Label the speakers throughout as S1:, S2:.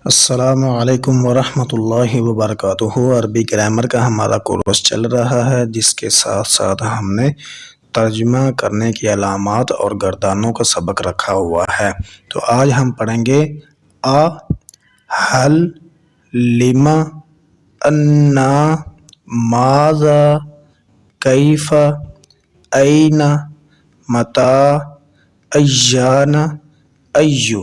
S1: السلام علیکم ورحمۃ اللہ وبرکاتہ۔ عربی گرامر کا ہمارا کورس چل رہا ہے، جس کے ساتھ ساتھ ہم نے ترجمہ کرنے کی علامات اور گردانوں کا سبق رکھا ہوا ہے۔ تو آج ہم پڑھیں گے ہل، لما، انا، ماذا، کیف، این، متی، ایان، ایو۔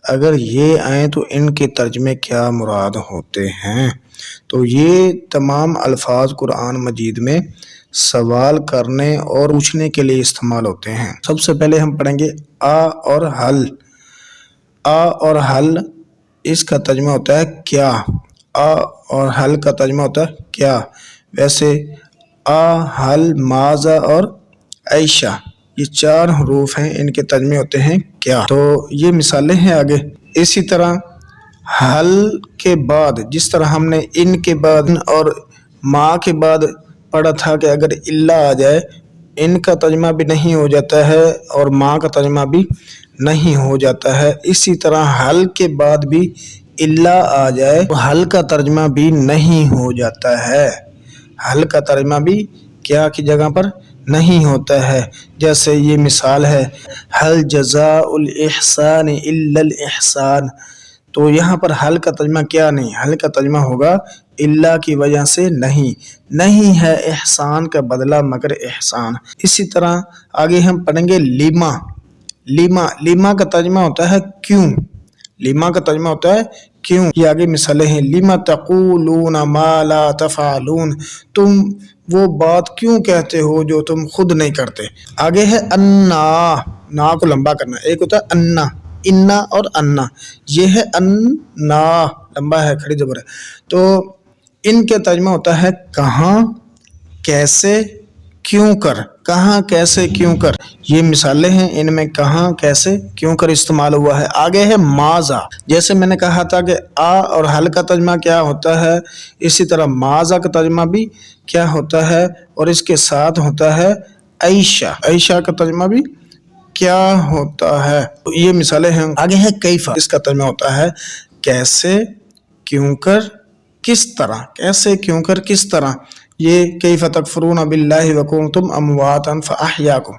S1: اگر یہ آئیں تو ان کے ترجمے کیا مراد ہوتے ہیں؟ تو یہ تمام الفاظ قرآن مجید میں سوال کرنے اور پوچھنے کے لیے استعمال ہوتے ہیں۔ سب سے پہلے ہم پڑھیں گے اور حل۔ اور حل، اس کا ترجمہ ہوتا ہے کیا۔ اور حل کا ترجمہ ہوتا ہے کیا۔ ویسے حل، ماذا اور عائشہ، یہ 4 حروف ہیں، ان کے ترجمے ہوتے ہیں کیا۔ تو یہ مثالیں ہیں آگے۔ اسی طرح حل کے بعد، جس طرح ہم نے ان کے بعد اور ما کے بعد پڑھا تھا کہ اگر الا آ جائے، ان کا ترجمہ بھی نہیں ہو جاتا ہے اور ما کا ترجمہ بھی نہیں ہو جاتا ہے۔ اسی طرح حل کے بعد بھی الا آ جائے تو حل کا ترجمہ بھی نہیں ہو جاتا ہے۔ حل کا ترجمہ بھی کیا کی جگہ پر نہیں ہوتا ہے۔ جیسے یہ مثال ہے، حل جزاء الاحسان الا الاحسان۔ تو یہاں پر حل کا ترجمہ کیا نہیں، حل کا ترجمہ ہوگا الا کی وجہ سے نہیں ہے احسان کا بدلہ مگر احسان۔ اسی طرح آگے ہم پڑھیں گے لما۔ لما کا ترجمہ ہوتا ہے کیوں۔ لما کا ترجمہ ہوتا ہے کیوں۔ یہ آگے مثالیں ہیں، لما تقولون ما لا تفعلون، تم وہ بات کیوں کہتے ہو جو تم خود نہیں کرتے۔ آگے ہے انا، نا کو لمبا کرنا، ایک ہوتا ہے انا اور انا، یہ ہے انا، لمبا ہے، کھڑی زبر ہے۔ تو ان کے ترجمہ ہوتا ہے کہاں، کیسے، کیوں کر۔ کہاں، کیسے، کیوں کر، یہ مثالیں ہیں، ان میں کہاں، کیسے، کیوں کر استعمال ہوا ہے۔ آگے ہے ماذا۔ جیسے میں نے کہا تھا کہ اور حل کا ترجمہ کیا ہوتا ہے، اسی طرح ماذا کا ترجمہ بھی کیا ہوتا ہے، اور اس کے ساتھ ہوتا ہے عائشہ۔ عائشہ کا ترجمہ بھی کیا ہوتا ہے۔ یہ مثالیں ہیں۔ آگے ہے کیف، اس کا ترجمہ ہوتا ہے کیسے، کیوں کر، کس طرح۔ کیسے، کیوں کر، کس طرح۔ یہ کیف تکفرون باللہ وکنتم امواتا فاحیاکم،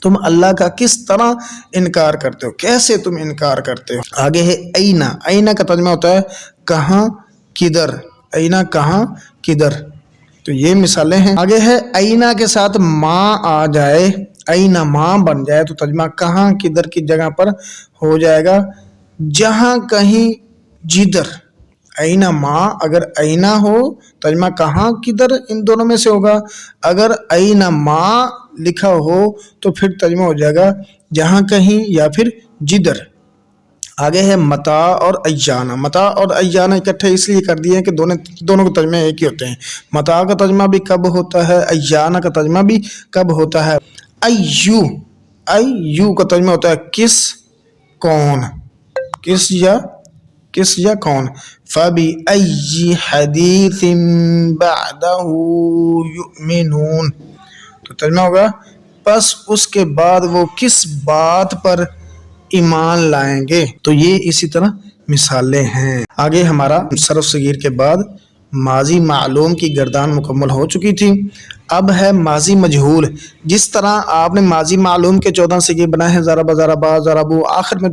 S1: تم اللہ کا کس طرح انکار کرتے ہو، کیسے تم انکار کرتے ہو۔ آگے ہے اینا۔ اینا کا ترجمہ ہوتا ہے کہاں، کدھر۔ اینا کہاں، کدھر۔ تو یہ مثالیں ہیں۔ آگے ہے اینا کے ساتھ ماں آ جائے، اینا ماں بن جائے تو ترجمہ کہاں، کدھر کی جگہ پر ہو جائے گا جہاں، کہیں، جدھر۔ اینا ماں، اگر اینا ہو ترجمہ کہاں، کدھر، ان دونوں میں سے ہوگا۔ اگر اینا ماں لکھا ہو تو پھر ترجمہ ہو جائے گا جہاں، کہیں، یا پھر جدھر۔ آگے ہے متا اور ایانا۔ متا اور ایانا اکٹھے اس لیے کر دیے کہ دونوں کے ترجمے ایک ہی ہوتے ہیں۔ متا کا ترجمہ بھی کب ہوتا ہے، ایانا کا ترجمہ بھی کب ہوتا ہے۔ ایو کا ترجمہ ہوتا ہے کس، کون، کس یا کون۔ فَبِأَيِّ حَدِيثٍ بَعْدَهُ يُؤْمِنُونَ، تو ترجمہ ہوگا پس اس کے بعد وہ کس بات پر ایمان لائیں گے۔ تو یہ اسی طرح مثالیں ہیں۔ آگے ہمارا صرف صغیر کے بعد ماضی معلوم کی گردان مکمل ہو چکی تھی۔ اب ہے ماضی مجہول۔ جس طرح آپ نے ماضی معلوم کے 14 صیغے بنائے ہیں، ضرب، ضربا، ضربو، آخر میں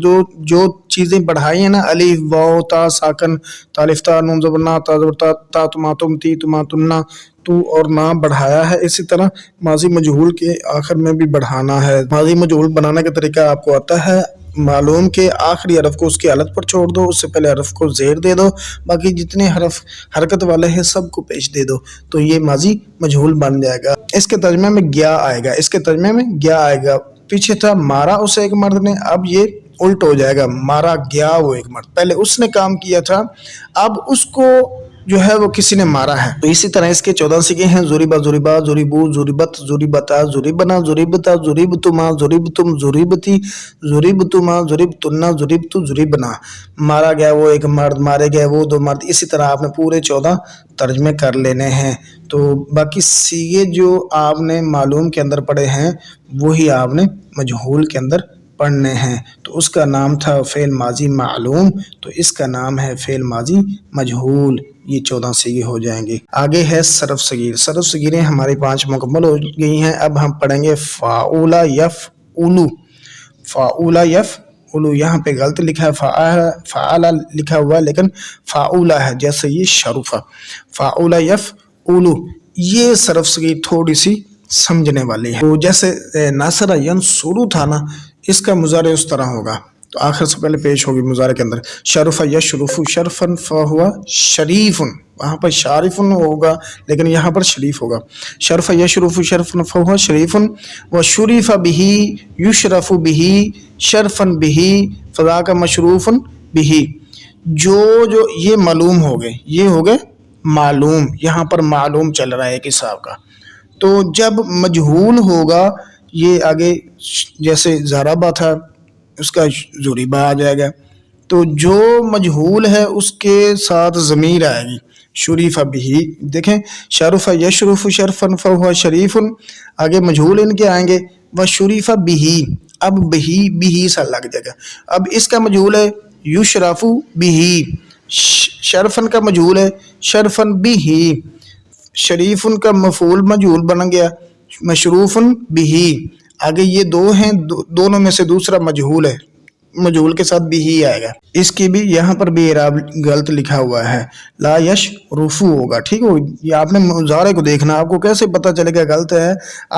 S1: جو چیزیں بڑھائی ہیں نا، الف، واو، تا ساکن، تا الف تا، نون زبر نا، تا زبر تا، تا تما تم، تی تما تمنا، تو اور نا بڑھایا ہے، اسی طرح ماضی مجہول کے آخر میں بھی بڑھانا ہے۔ ماضی مجہول بنانے کا طریقہ آپ کو آتا ہے، معلوم کے آخری حرف کو اس کی حالت پر چھوڑ دو، اس سے پہلے حرف کو زیر دے دو، باقی جتنے حرف حرکت والے ہیں سب کو پیش دے دو، تو یہ ماضی مجہول بن جائے گا۔ اس کے ترجمے میں گیا آئے گا، اس کے ترجمے میں گیا آئے گا۔ پیچھے تھا مارا اسے ایک مرد نے، اب یہ الٹ ہو جائے گا، مارا گیا وہ ایک مرد۔ پہلے اس نے کام کیا تھا، اب اس کو جو ہے وہ کسی نے مارا ہے۔ تو اسی طرح اس کے 14 صیغے ہیں، ضربا، ضربا، ضربو، ضربت، ضربتا، ضربنا، ضربتا، ضربتما، ضربتم، ضربتی، ضربتما، ضربتنا، ضربتو، ضربنا۔ مارا گیا وہ ایک مرد، مارے گئے وہ 2 مرد۔ اسی طرح آپ نے پورے 14 ترجمے کر لینے ہیں۔ تو باقی صیغے جو آپ نے معلوم کے اندر پڑھے ہیں وہی آپ نے مجہول کے اندر پڑھنے ہیں، تو اس کا نام تھا فعل ماضی معلوم، تو اس کا نام ہے فعل ماضی مجہول۔ یہ 14 صیغے ہو جائیں گے۔ آگے ہے صرف صغیر۔ صرف صغیریں ہماری 5 مکمل ہو گئی ہیں۔ اب ہم پڑھیں گے فاعول یفعل۔ فاعول یفعل، یہاں پہ غلط لکھا ہے، فعل لکھا ہوا ہے لیکن فاعول ہے، جیسے یہ شرف۔ فاعول یفعل، یہ صرف صغیر تھوڑی سی سمجھنے والی ہے۔ تو جیسے ناصر ینصر تھا نا، اس کا مضارع اس طرح ہوگا، تو آخر سے پہلے پیش ہوگی مضارع کے اندر۔ شرف یشرف شرفن فہو شریف، وہاں پر شارف ہوگا لیکن یہاں پر شریف ہوگا۔ شرف یشرف شرفن فہو شریف، وشرف بہ یشرف بہ شرفن بہ فذاک مشروف بہ۔ جو یہ معلوم ہو گئے، یہ ہو گئے معلوم، یہاں پر معلوم چل رہا ہے ایک حساب کا۔ تو جب مجہول ہوگا، یہ آگے جیسے ضربہ تھا اس کا ضریبہ آ جائے گا، تو جو مجہول ہے اس کے ساتھ ضمیر آئے گی، شریف بہ۔ دیکھیں شرف یشرف شرفن فہو شریف، آگے مجہول ان کے آئیں گے، وشریف بہ، اب بہ سا لگ جائے گا۔ اب اس کا مجہول ہے یشرف بہ، شرفن کا مجہول ہے شرفن بہ، شریفن کا مفعول مجہول بن گیا مشروف بہ۔ آگے یہ دو ہیں، دونوں میں سے دوسرا مجہول ہے، مجہول کے ساتھ بھی آئے گا۔ اس کی بھی یہاں پر بھی اعراب غلط لکھا ہوا ہے، لا یشرفو ہوگا، ٹھیک ہو۔ یہ آپ نے مضارع کو دیکھنا، آپ کو کیسے پتا چلے گا غلط ہے،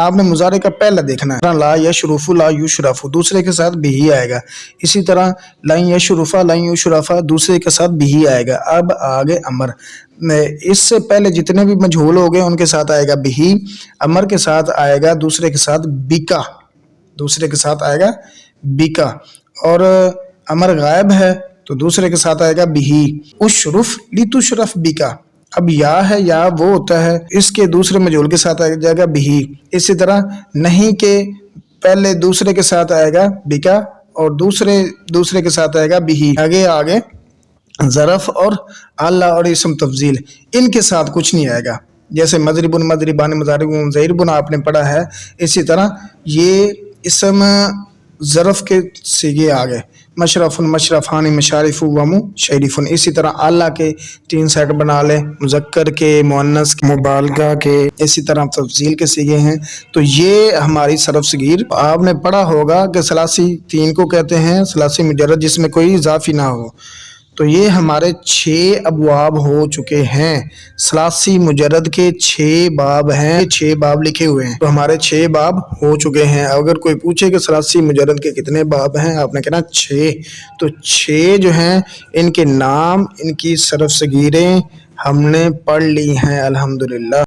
S1: آپ نے مضارع کا پہلا دیکھنا ہے۔ لا یشرفو لا یشرف، دوسرے کے ساتھ بھی آئے گا۔ اسی طرح لن یشرفا لن یشرفا، دوسرے کے ساتھ بھی آئے گا۔ اب آگے امر، اس سے پہلے جتنے بھی مجہول ہو گئے ان کے ساتھ آئے گا بھی، امر کے ساتھ آئے گا دوسرے کے ساتھ بکا، دوسرے کے ساتھ آئے گا بکا، اور امر غائب ہے تو دوسرے کے ساتھ آئے گا بھی، اشرف لتشرف بکا۔ اب یا ہے، یا وہ ہوتا ہے، اس کے دوسرے مجہول کے ساتھ آ جائے گا بھی۔ اسی طرح نہیں کے پہلے دوسرے کے ساتھ آئے گا بکا، اور دوسرے کے ساتھ آئے گا بھی۔ آگے ظرف اور اللہ اور اسم تفضیل، ان کے ساتھ کچھ نہیں آئے گا، جیسے مضربن مضربان مضاربن ضریبن آپ نے پڑھا ہے، اسی طرح یہ اسم ظرف کے صیغے آ گئے، مشرفن مشرفان مشارف ومو شریفن۔ اسی طرح اللہ کے 3 سیٹ بنا لیں، مذکر کے، مؤنث کے، مبالغہ کے، اسی طرح تفضیل کے صیغے ہیں۔ تو یہ ہماری صرف صغیر، آپ نے پڑھا ہوگا کہ ثلاثی 3 کو کہتے ہیں، ثلاثی مجرد جس میں کوئی اضافی نہ ہو۔ تو یہ ہمارے 6 ابواب ہو چکے ہیں، ثلاثی مجرد کے 6 باب ہیں، 6 باب لکھے ہوئے ہیں، تو ہمارے 6 باب ہو چکے ہیں۔ اگر کوئی پوچھے کہ ثلاثی مجرد کے کتنے باب ہیں، آپ نے کہنا 6، تو 6 جو ہیں ان کے نام، ان کی صرف صغیریں ہم نے پڑھ لی ہیں الحمدللہ۔